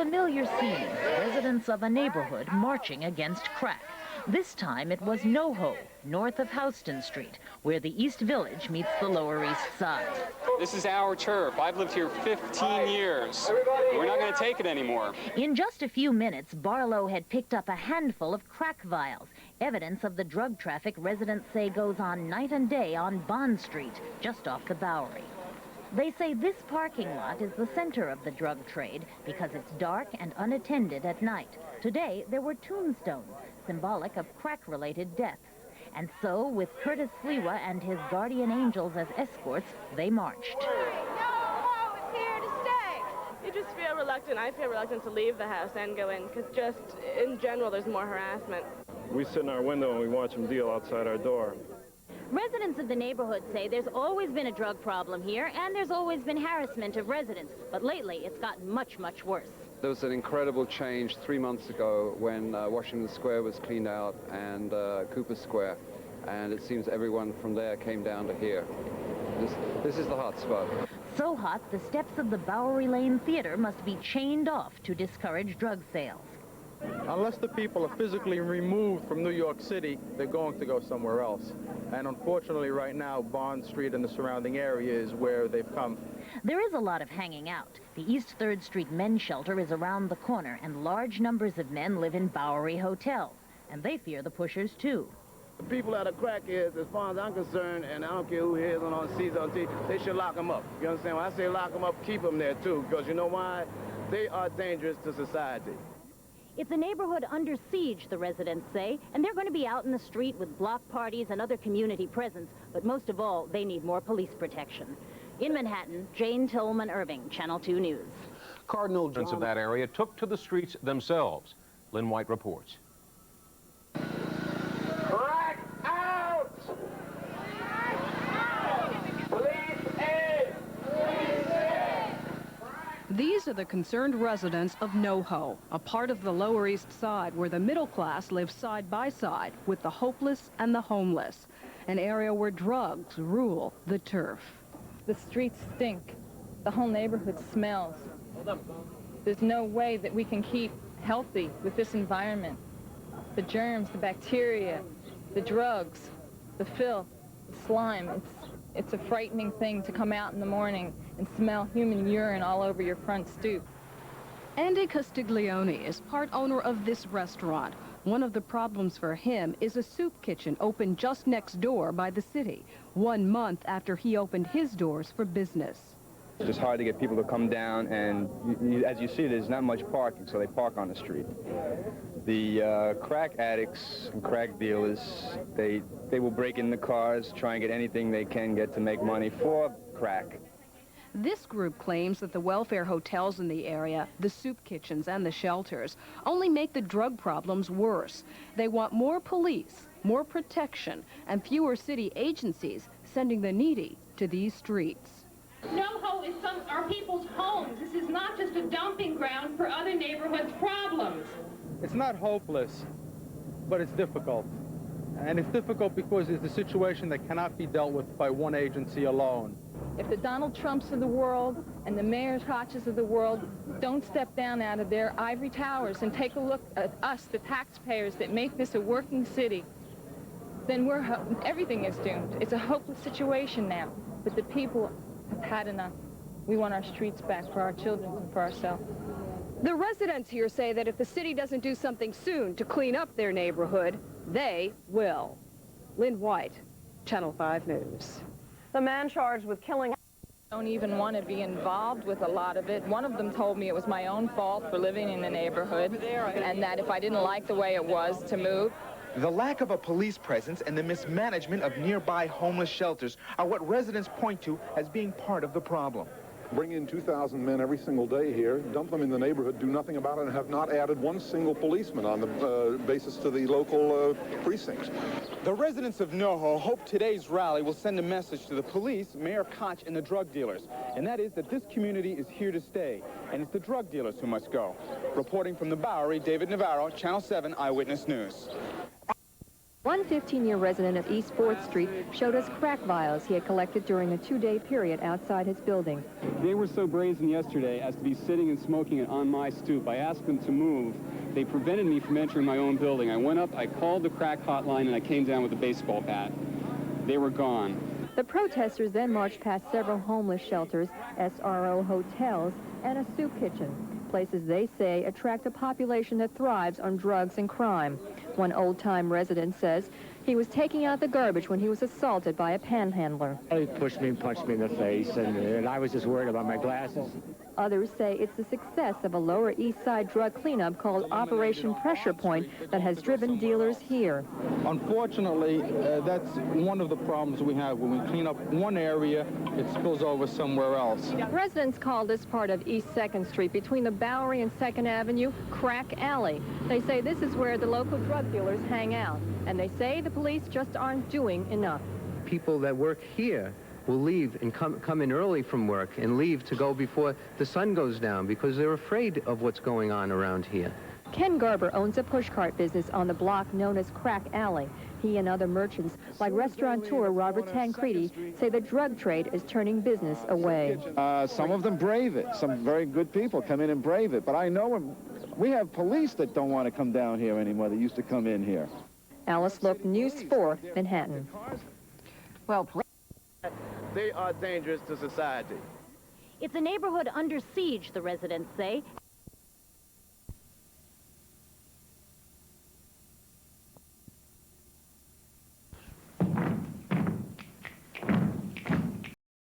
familiar scene, residents of a neighborhood marching against crack. This time it was NoHo, north of Houston Street, where the East Village meets the Lower East Side. This is our turf. I've lived here 15 years. We're not going to take it anymore. In just a few minutes, Barlow had picked up a handful of crack vials, evidence of the drug traffic residents say goes on night and day on Bond Street, just off the Bowery. They say this parking lot is the center of the drug trade because it's dark and unattended at night. Today, there were tombstones, symbolic of crack-related deaths. And so, with Curtis Sliwa and his guardian angels as escorts, they marched. NoHo is here to stay. You just feel reluctant. I feel reluctant to leave the house and go in because just, in general, there's more harassment. We sit in our window and we watch them deal outside our door. Residents of the neighborhood say there's always been a drug problem here, and there's always been harassment of residents. But lately, it's gotten much, much worse. There was an incredible change 3 months ago when Washington Square was cleaned out and Cooper Square. And it seems everyone from there came down to here. This is the hot spot. So hot, the steps of the Bowery Lane Theater must be chained off to discourage drug sales. Unless the people are physically removed from New York City, they're going to go somewhere else. And unfortunately, right now, Bond Street and the surrounding area is where they've come. There is a lot of hanging out. The East 3rd Street men's shelter is around the corner, and large numbers of men live in Bowery hotels. And they fear the pushers, too. The people that are crackheads, as far as I'm concerned, and I don't care who hears on sees on TV, they should lock them up. You understand? When I say lock them up, keep them there, too, because you know why? They are dangerous to society. It's a neighborhood under siege, the residents say, and they're going to be out in the street with block parties and other community presence. But most of all, they need more police protection. In Manhattan, Jane Tillman Irving, Channel 2 News. Cardinal residents of that area took to the streets themselves. Lynn White reports. Crack out! Police aid! These are the concerned residents of NoHo, a part of the Lower East Side where the middle class lives side by side with the hopeless and the homeless, an area where drugs rule the turf. The streets stink. The whole neighborhood smells. There's no way that we can keep healthy with this environment. The germs, the bacteria, the drugs, the filth, the slime. It's a frightening thing to come out in the morning and smell human urine all over your front stoop. Andy Castiglione is part owner of this restaurant. One of the problems for him is a soup kitchen opened just next door by the city, 1 month after he opened his doors for business. It's just hard to get people to come down, and as you see, there's not much parking, so they park on the street. The crack addicts and crack dealers, they will break in the cars, try and get anything they can get to make money for crack. This group claims that the welfare hotels in the area, the soup kitchens and the shelters, only make the drug problems worse. They want more police, more protection, and fewer city agencies sending the needy to these streets. NoHo is our people's homes. This is not just a dumping ground for other neighborhoods' problems. It's not hopeless, but it's difficult. And it's difficult because it's a situation that cannot be dealt with by one agency alone. If the Donald Trumps of the world and the Mayor Kochs of the world don't step down out of their ivory towers and take a look at us, the taxpayers that make this a working city, then everything is doomed. It's a hopeless situation now, but the people have had enough. We want our streets back for our children and for ourselves. The residents here say that if the city doesn't do something soon to clean up their neighborhood, they will. Lynn White, Channel 5 News. The man charged with killing... Don't even want to be involved with a lot of it. One of them told me it was my own fault for living in the neighborhood and that if I didn't like the way it was, to move. The lack of a police presence and the mismanagement of nearby homeless shelters are what residents point to as being part of the problem. Bring in 2,000 men every single day here, dump them in the neighborhood, do nothing about it, and have not added one single policeman on the basis to the local precincts. The residents of NoHo hope today's rally will send a message to the police, Mayor Koch, and the drug dealers. And that is that this community is here to stay, and it's the drug dealers who must go. Reporting from the Bowery, David Navarro, Channel 7 Eyewitness News. One 15-year resident of East 4th Street showed us crack vials he had collected during a 2-day period outside his building. They were so brazen yesterday as to be sitting and smoking it on my stoop. I asked them to move. They prevented me from entering my own building. I went up, I called the crack hotline, and I came down with a baseball bat. They were gone. The protesters then marched past several homeless shelters, SRO hotels, and a soup kitchen, places they say attract a population that thrives on drugs and crime. One old-time resident says he was taking out the garbage when he was assaulted by a panhandler. He pushed me and punched me in the face, and I was just worried about my glasses. Others say it's the success of a Lower East Side drug cleanup called Operation Pressure Point that has driven dealers here. Unfortunately, that's one of the problems we have. When we clean up one area, it spills over somewhere else. Residents call this part of East 2nd Street between the Bowery and 2nd Avenue Crack Alley. They say this is where the local drug dealers hang out, and they say the police just aren't doing enough. People that work here will leave and come in early from work and leave to go before the sun goes down because they're afraid of what's going on around here. Ken Garber owns a pushcart business on the block known as Crack Alley. He and other merchants, like restaurateur Robert Tancredi, say the drug trade is turning business away. Some of them brave it. Some very good people come in and brave it. But I know we have police that don't want to come down here anymore that used to come in here. Alice Look, News 4, Manhattan. Well, they are dangerous to society. It's a neighborhood under siege, the residents say.